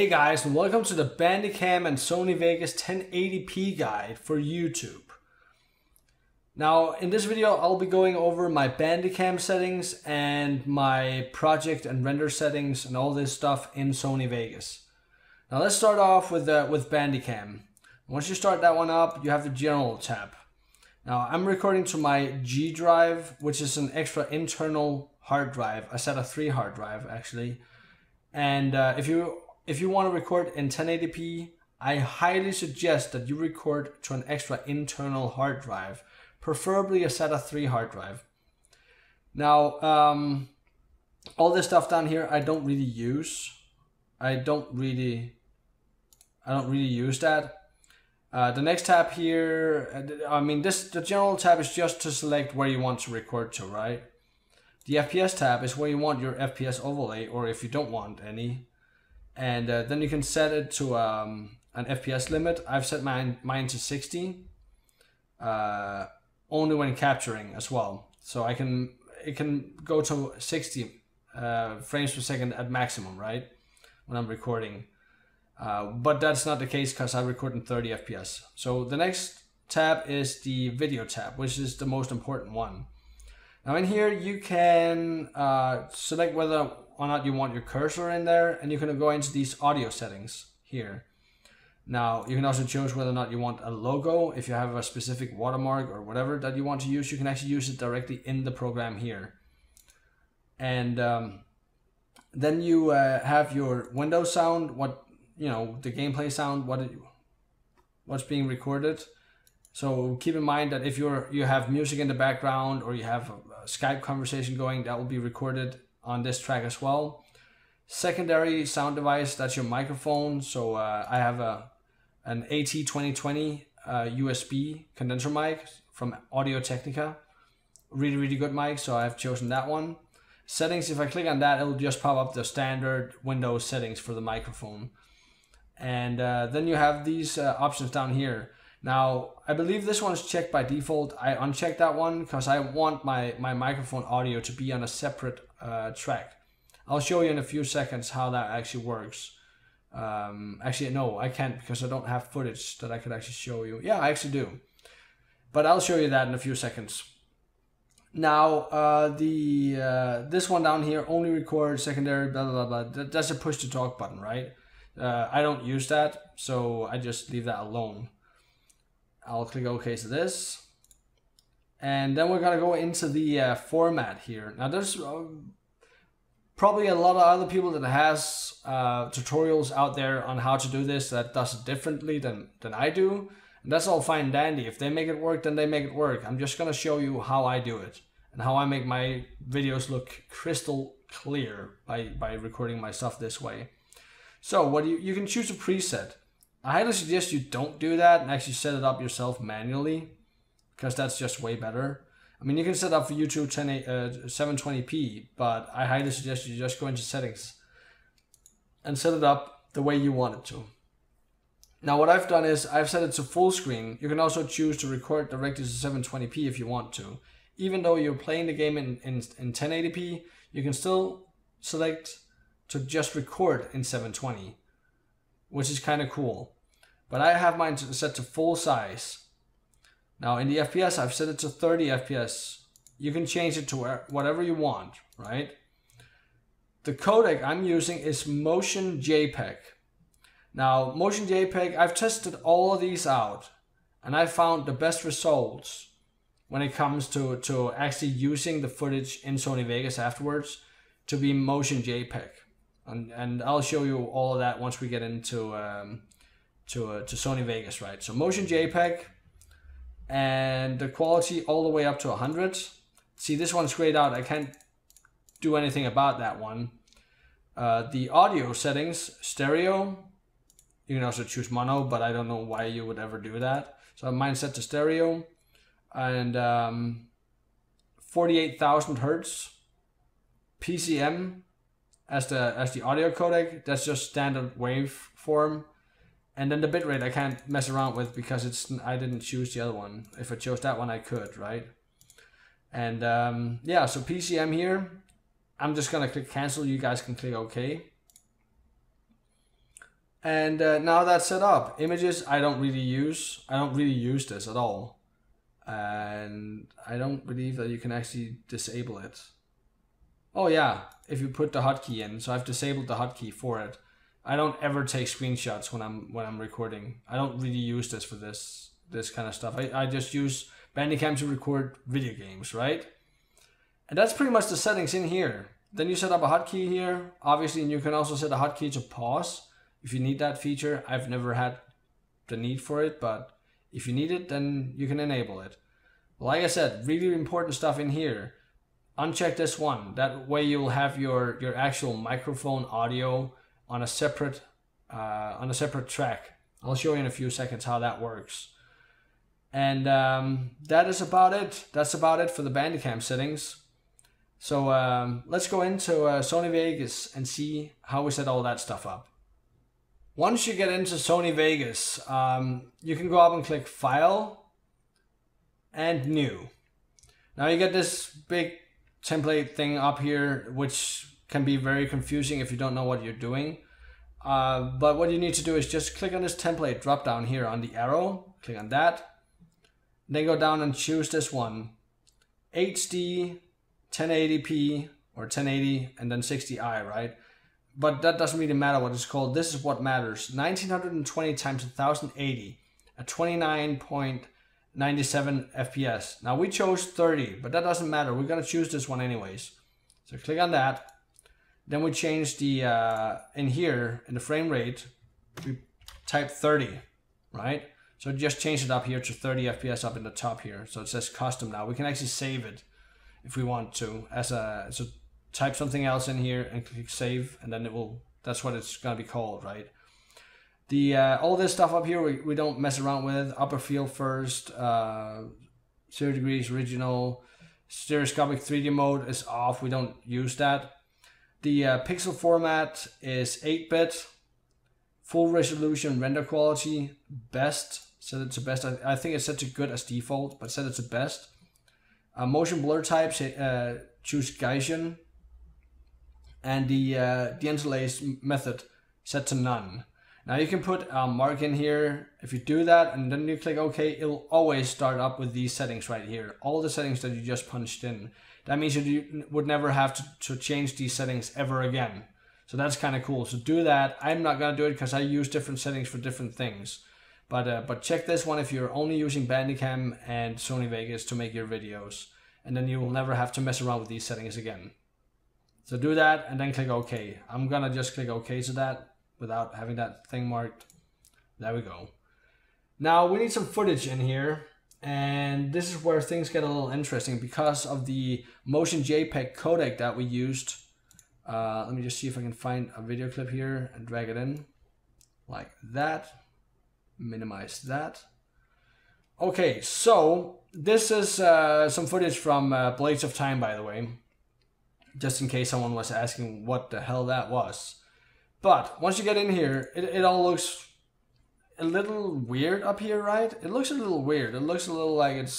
Hey guys, and welcome to the Bandicam and Sony Vegas 1080p guide for YouTube. Now in this video I'll be going over my Bandicam settings and my project and render settings and all this stuff in Sony Vegas. Now let's start off with Bandicam. Once you start that one up, you have the General tab. Now I'm recording to my G drive, which is an extra internal hard drive, a SATA 3 hard drive actually. And if you want to record in 1080p, I highly suggest that you record to an extra internal hard drive, preferably a SATA 3 hard drive. Now, all this stuff down here I don't really use. I don't really use that. The next tab here, the General tab is just to select where you want to record to, right? The FPS tab is where you want your FPS overlay, or if you don't want any. And then you can set it to an FPS limit. I've set mine to 60, only when capturing as well. So it can go to 60 frames per second at maximum, right? When I'm recording. But that's not the case because I record in 30 FPS. So the next tab is the Video tab, which is the most important one. Now in here you can select whether or not you want your cursor in there, and you can go into these audio settings here. Now you can also choose whether or not you want a logo. If you have a specific watermark or whatever that you want to use, you can actually use it directly in the program here. And then you have your window sound, the gameplay sound, what's being recorded. So keep in mind that if you have music in the background or you have a Skype conversation going, that will be recorded on this track as well. Secondary sound device, that's your microphone. So I have an AT2020 USB condenser mic from Audio-Technica. Really good mic, so I've chosen that one. Settings, if I click on that, it'll just pop up the standard Windows settings for the microphone. And then you have these options down here. Now, I believe this one is checked by default. I unchecked that one because I want my microphone audio to be on a separate track. I'll show you in a few seconds how that actually works. Actually, no, I can't because I don't have footage that I could actually show you. Yeah, I actually do. But I'll show you that in a few seconds. Now, this one down here, only record secondary, blah, blah, blah, blah. That's a push to talk button, right? I don't use that, so I just leave that alone. I'll click OK to this. And then we're going to go into the format here. Now there's probably a lot of other people that has tutorials out there on how to do this that does it differently than I do. And that's all fine and dandy. If they make it work, then they make it work. I'm just going to show you how I do it and how I make my videos look crystal clear by recording my stuff this way. So you can choose a preset. I highly suggest you don't do that and actually set it up yourself manually, because that's just way better. I mean, you can set up for YouTube 720p, but I highly suggest you just go into settings and set it up the way you want it to. Now what I've done is I've set it to full screen. You can also choose to record directly to 720p if you want to. Even though you're playing the game in 1080p, you can still select to just record in 720. Which is kind of cool. But I have mine set to full size. Now in the FPS, I've set it to 30 FPS. You can change it to whatever you want, right? The codec I'm using is Motion JPEG. Now Motion JPEG, I've tested all of these out, and I found the best results when it comes to actually using the footage in Sony Vegas afterwards to be Motion JPEG. And I'll show you all of that once we get into to Sony Vegas, right? So Motion JPEG, and the quality all the way up to 100. See, this one's grayed out. I can't do anything about that one. The audio settings, stereo. You can also choose mono, but I don't know why you would ever do that. So mine set to stereo, and 48,000 hertz, PCM. As the audio codec, that's just standard waveform. And then the bitrate I can't mess around with because I didn't choose the other one. If I chose that one, I could, right? And yeah, so PCM here, I'm just gonna click cancel. You guys can click OK. And now that's set up. Images I don't really use. I don't really use this at all. And I don't believe that you can actually disable it. Oh yeah, if you put the hotkey in. So I've disabled the hotkey for it. I don't ever take screenshots when I'm recording. I don't really use this for this kind of stuff. I just use Bandicam to record video games, right? And that's pretty much the settings in here. Then you set up a hotkey here, obviously, and you can also set a hotkey to pause if you need that feature. I've never had the need for it, but if you need it, then you can enable it. Like I said, really important stuff in here. Uncheck this one. That way you'll have your actual microphone audio on a separate track. I'll show you in a few seconds how that works. And that is about it. That's about it for the Bandicam settings. So let's go into Sony Vegas and see how we set all that stuff up. Once you get into Sony Vegas, you can go up and click File and New. Now you get this big template thing up here, which can be very confusing if you don't know what you're doing. But what you need to do is just click on this template drop down here on the arrow, click on that, then go down and choose this one, HD, 1080p or 1080 and then 60i, right? But that doesn't really matter what it's called. This is what matters. 1920 times 1080 at 29.97 FPS. Now we chose 30, but that doesn't matter. We're gonna choose this one anyways. So click on that. Then we change the in here in the frame rate, we type 30, right? So just change it up here to 30 FPS up in the top here. So it says custom now. We can actually save it if we want to so type something else in here and click save, and then it will, that's what it's gonna be called, right? The all this stuff up here we don't mess around with. Upper field first, 0 degrees original, stereoscopic 3D mode is off, we don't use that. The pixel format is 8-bit, full resolution render quality, best, set it to best. I think it's set to good as default, but set it to best. Motion blur types, choose Gaussian, and the deinterlace method set to none. Now you can put a mark in here. If you do that and then you click OK, it'll always start up with these settings right here. All the settings that you just punched in. That means you would never have to change these settings ever again. So that's kind of cool. So do that. I'm not going to do it because I use different settings for different things. But check this one if you're only using Bandicam and Sony Vegas to make your videos. And then you will never have to mess around with these settings again. So do that and then click OK. I'm going to just click OK to that without having that thing marked. There we go. Now we need some footage in here. And this is where things get a little interesting because of the motion JPEG codec that we used. Let me just see if I can find a video clip here and drag it in like that. Minimize that. Okay, so this is some footage from Blades of Time, by the way, just in case someone was asking what the hell that was. But once you get in here, it all looks a little weird up here, right? It looks a little weird. It looks a little like it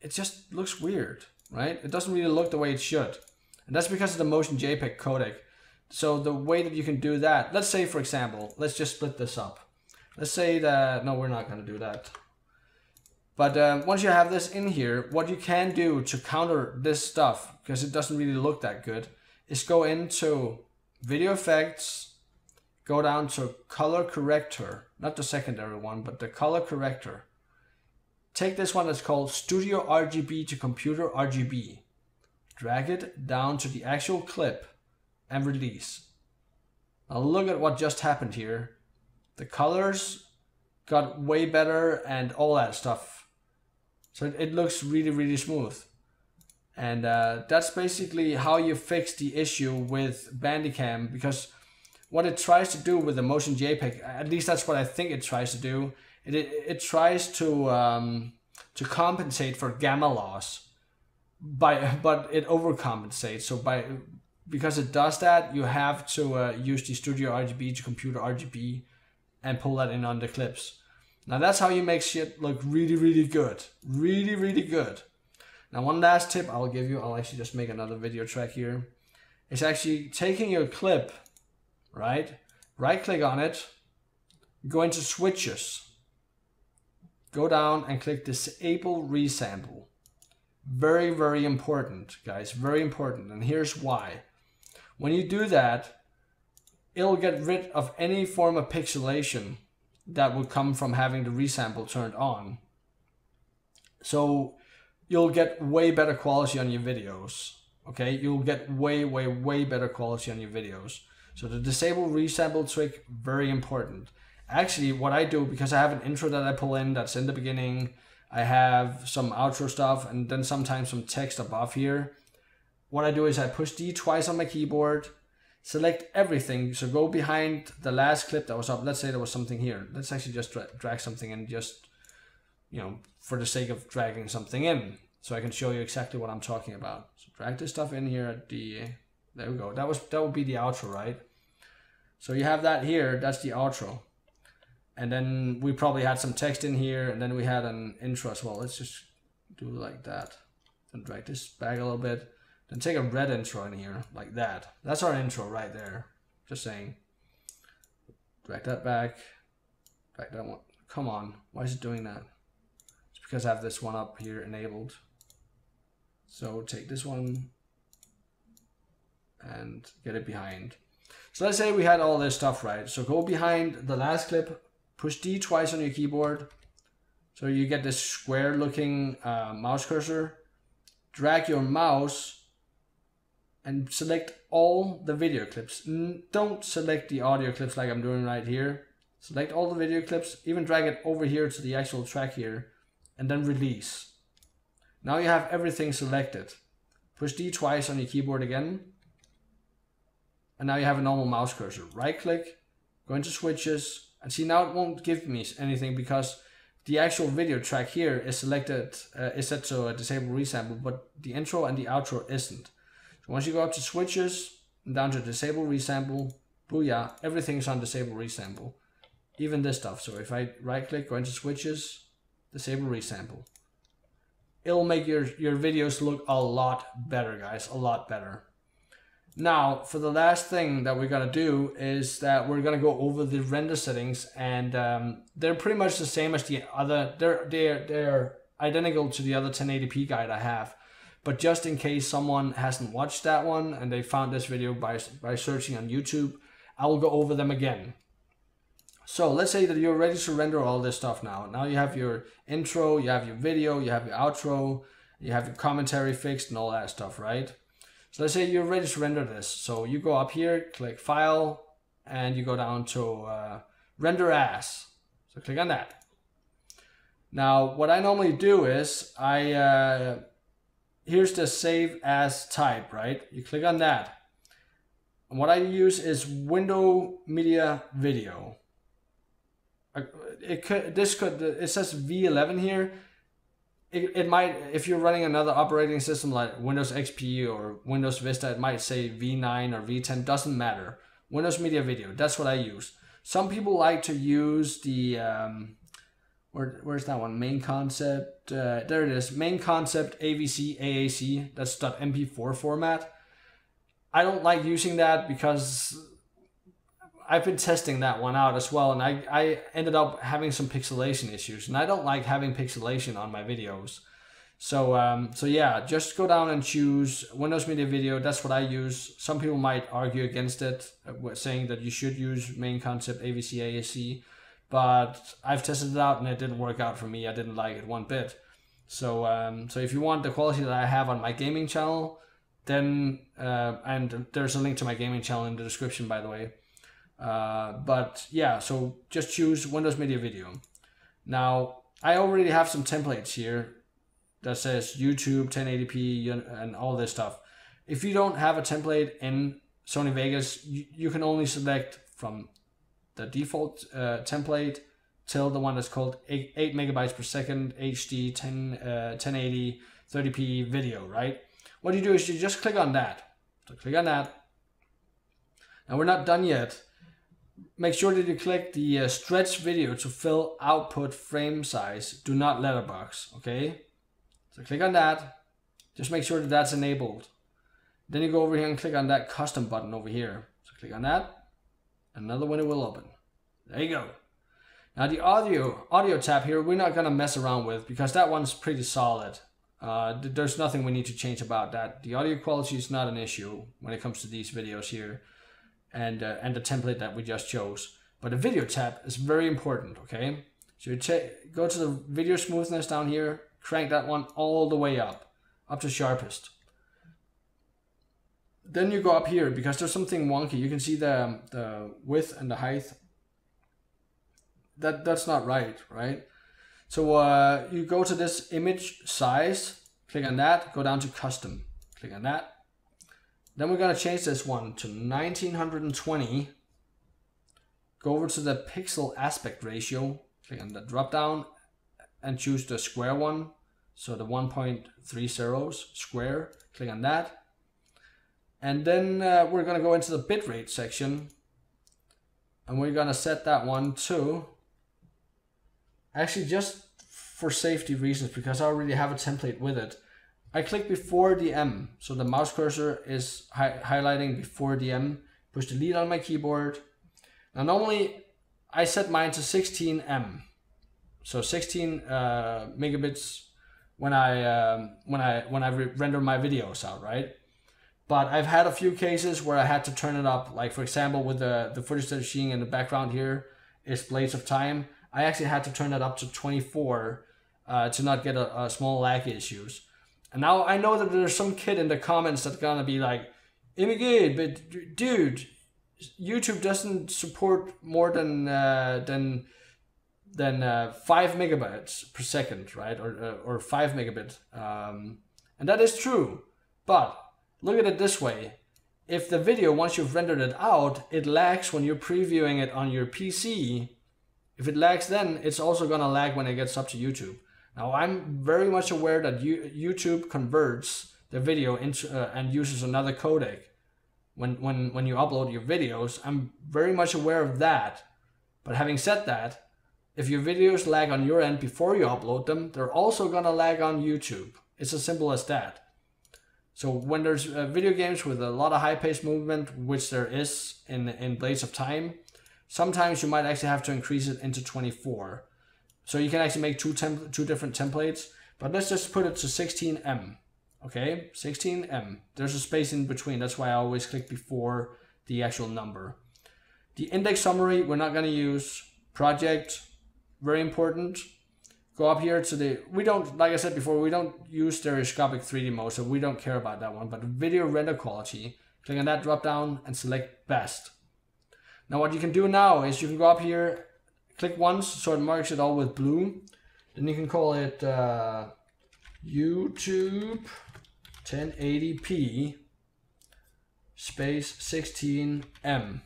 just looks weird, right? It doesn't really look the way it should. And that's because of the motion JPEG codec. So the way that you can do that, let's say for example, let's just split this up. Let's say that, no, we're not gonna do that. But once you have this in here, what you can do to counter this stuff, because it doesn't really look that good, is go into video effects, go down to color corrector, not the secondary one, but the color corrector. Take this one that's called Studio RGB to Computer RGB. Drag it down to the actual clip and release. Now look at what just happened here. The colors got way better and all that stuff. So it looks really, really smooth. And that's basically how you fix the issue with Bandicam, because what it tries to do with the motion JPEG, at least that's what I think it tries to do, it tries to compensate for gamma loss, but it overcompensates. So because it does that, you have to use the Studio RGB to Computer RGB and pull that in on the clips. Now that's how you make shit look really, really good. Really, really good. Now one last tip I'll give you, I'll actually just make another video track here. It's actually taking your clip right? Right click on it, go into switches, go down and click disable resample. Very, very important, guys, very important. And here's why. When you do that, it'll get rid of any form of pixelation that would come from having the resample turned on. So you'll get way better quality on your videos, okay? You'll get way, way, way better quality on your videos. So the disable resample trick, very important. Actually, what I do, because I have an intro that I pull in that's in the beginning, I have some outro stuff, and then sometimes some text above here. What I do is I push D twice on my keyboard, select everything. So go behind the last clip that was up. Let's say there was something here. Let's actually just drag something in, just, you know, for the sake of dragging something in, so I can show you exactly what I'm talking about. So drag this stuff in here at the, there we go. That would be the outro, right? So you have that here, that's the outro. And then we probably had some text in here, and then we had an intro as well. Let's just do it like that. And drag this back a little bit. Then take a red intro in here, like that. That's our intro right there. Just saying. Drag that back. Drag that one. Come on, why is it doing that? It's because I have this one up here enabled. So take this one and get it behind. So let's say we had all this stuff, right? So go behind the last clip, push D twice on your keyboard. So you get this square looking mouse cursor. Drag your mouse and select all the video clips. Don't select the audio clips like I'm doing right here. Select all the video clips, even drag it over here to the actual track here, and then release. Now you have everything selected. Push D twice on your keyboard again. And now you have a normal mouse cursor. Right click, go into switches, and see now it won't give me anything because the actual video track here is selected, is set to a disable resample, but the intro and the outro isn't. So once you go up to switches, and down to disable resample, booyah, everything's on disable resample. Even this stuff. So if I right click, go into switches, disable resample. It'll make your videos look a lot better, guys, a lot better. Now, for the last thing that we're gonna do is that we're gonna go over the render settings, and they're pretty much the same as the other. They're identical to the other 1080p guide I have, but just in case someone hasn't watched that one and they found this video by searching on YouTube, I will go over them again. So let's say that you're ready to render all this stuff now. Now you have your intro, you have your video, you have your outro, you have your commentary fixed and all that stuff, right? So let's say you're ready to render this. So you go up here, click File, and you go down to Render As. So click on that. Now, what I normally do is, here's the Save As type, right? You click on that. And what I use is Window Media Video. It says V11 here. It might, if you're running another operating system like Windows XP or Windows Vista, it might say V9 or V10, doesn't matter. Windows Media Video, that's what I use. Some people like to use the, where's that one? Main Concept, there it is, Main Concept AVC AAC, that's .mp4 format. I don't like using that because I've been testing that one out as well, and I ended up having some pixelation issues, and I don't like having pixelation on my videos. So so yeah, just go down and choose Windows Media Video. That's what I use. Some people might argue against it, saying that you should use Main Concept AVC AAC, but I've tested it out and it didn't work out for me. I didn't like it one bit. So so if you want the quality that I have on my gaming channel, then and there's a link to my gaming channel in the description, by the way. But yeah, so just choose Windows Media Video. Now, I already have some templates here that says YouTube, 1080p, and all this stuff. If you don't have a template in Sony Vegas, you can only select from the default template till the one that's called 8 megabytes per second, HD, 1080, 30p video, right? What you do is you just click on that. So click on that. And we're not done yet. Make sure that you click the stretch video to fill output frame size. Do not letterbox, okay? So click on that. Just make sure that that's enabled. Then you go over here and click on that custom button over here. So click on that. Another window will open. There you go. Now the audio tab here, we're not gonna mess around with because that one's pretty solid. There's nothing we need to change about that. The audio quality is not an issue when it comes to these videos here, and the template that we just chose. But the video tab is very important, okay? So you go to the video smoothness down here, crank that one all the way up to sharpest. Then you go up here because there's something wonky. You can see the width and the height. That's not right? So you go to this image size, click on that, go down to custom, click on that. Then we're gonna change this one to 1920. Go over to the pixel aspect ratio, click on the drop down and choose the square one. So the 1.30 square, click on that. And then we're gonna go into the bitrate section and we're gonna set that one to, actually just for safety reasons, because I already have a template with it, I click before the M. So the mouse cursor is highlighting before the M, push delete on my keyboard. Now normally I set mine to 16M. So 16 megabits when I render my videos out, right? But I've had a few cases where I had to turn it up. Like for example, with the footage that you're seeing in the background here is Blades of Time. I actually had to turn it up to 24 to not get a small lag issues. And now I know that there's some kid in the comments that's gonna be like, Imigate, but dude, YouTube doesn't support more than 5 megabytes per second, right? Or 5 megabit. And that is true. But look at it this way. If the video, once you've rendered it out, it lags when you're previewing it on your PC. If it lags then, it's also gonna lag when it gets up to YouTube. Now I'm very much aware that YouTube converts the video into and uses another codec when you upload your videos. I'm very much aware of that. But having said that, if your videos lag on your end before you upload them, they're also gonna lag on YouTube. It's as simple as that. So when there's video games with a lot of high-paced movement, which there is in Blades of Time, sometimes you might actually have to increase it into 24. So you can actually make two different templates, but let's just put it to 16M. Okay, 16M. There's a space in between. That's why I always click before the actual number. The index summary, we're not going to use. Project, very important. Go up here to the, we don't, like I said before, we don't use stereoscopic 3D mode, so we don't care about that one. But video render quality, click on that drop down and select best. Now what you can do now is you can go up here, click once so it marks it all with blue. Then you can call it YouTube 1080p space 16M,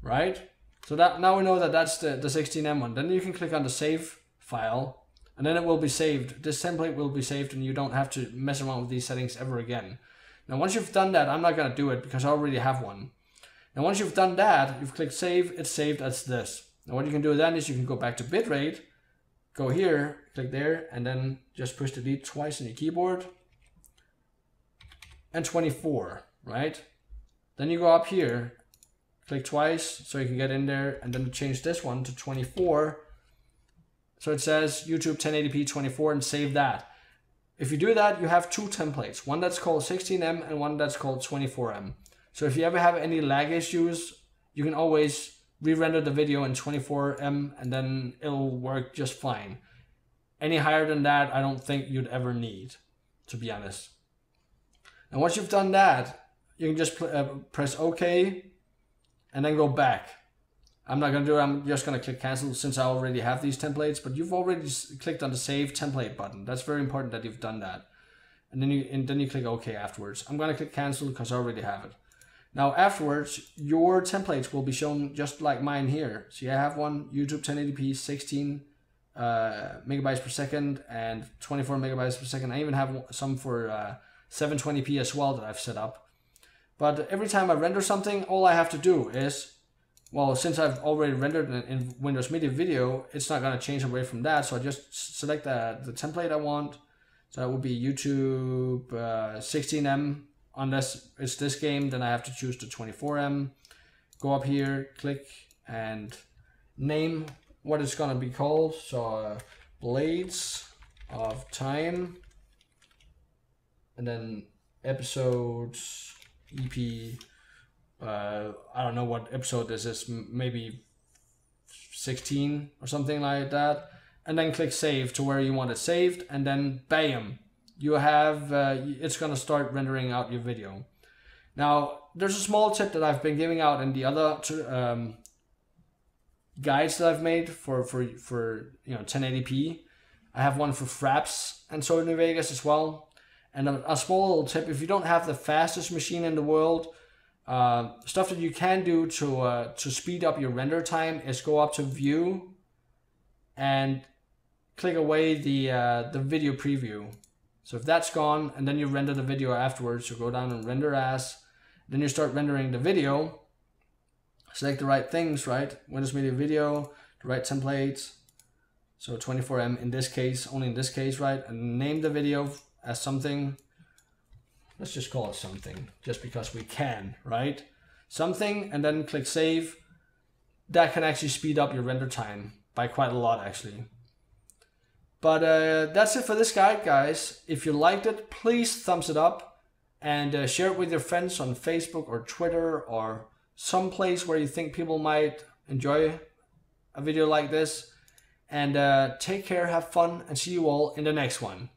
right? So that now we know that that's the 16M one. Then you can click on the save file and then it will be saved. This template will be saved and you don't have to mess around with these settings ever again. Now once you've done that, I'm not going to do it because I already have one. Now once you've done that, you've clicked save, it's saved as this. Now what you can do then is you can go back to bitrate, go here, click there, and then just push delete twice on your keyboard. And 24, right? Then you go up here, click twice so you can get in there, and then change this one to 24. So it says YouTube 1080p 24 and save that. If you do that, you have two templates, one that's called 16M and one that's called 24M. So if you ever have any lag issues, you can always re-render the video in 24M and then it'll work just fine. Any higher than that, I don't think you'd ever need, to be honest. And once you've done that, you can just press OK and then go back. I'm not going to do it, I'm just going to click cancel since I already have these templates, but you've already clicked on the save template button. That's very important that you've done that. And then you click OK afterwards. I'm going to click cancel because I already have it. Now afterwards, your templates will be shown just like mine here. So I have one, YouTube 1080p 16 megabytes per second and 24 megabytes per second. I even have some for 720p as well that I've set up. But every time I render something, all I have to do is, well, since I've already rendered in Windows Media Video, it's not going to change away from that. So I just select the template I want. So that would be YouTube 16M. Unless it's this game, then I have to choose the 24M. go up here, click and name what it's gonna be called. So Blades of Time, and then episodes EP. I don't know what episode this is, maybe 16 or something like that. And then click save to where you want it saved, and then bam, you have it's gonna start rendering out your video. Now there's a small tip that I've been giving out in the other guides that I've made for 1080p. I have one for Fraps and Sony Vegas as well. And a small little tip: if you don't have the fastest machine in the world, stuff that you can do to speed up your render time is go up to View and click away the video preview. So if that's gone, and then you render the video afterwards, so go down and render as, then you start rendering the video. Select the right things, right? Windows Media Video, the right templates. So 24M in this case, only in this case, right? And name the video as something. Let's just call it something, just because we can, right? Something, and then click save. That can actually speed up your render time by quite a lot, actually. But that's it for this guide, guys. If you liked it, please thumbs it up and share it with your friends on Facebook or Twitter or someplace where you think people might enjoy a video like this. And take care, have fun, and see you all in the next one.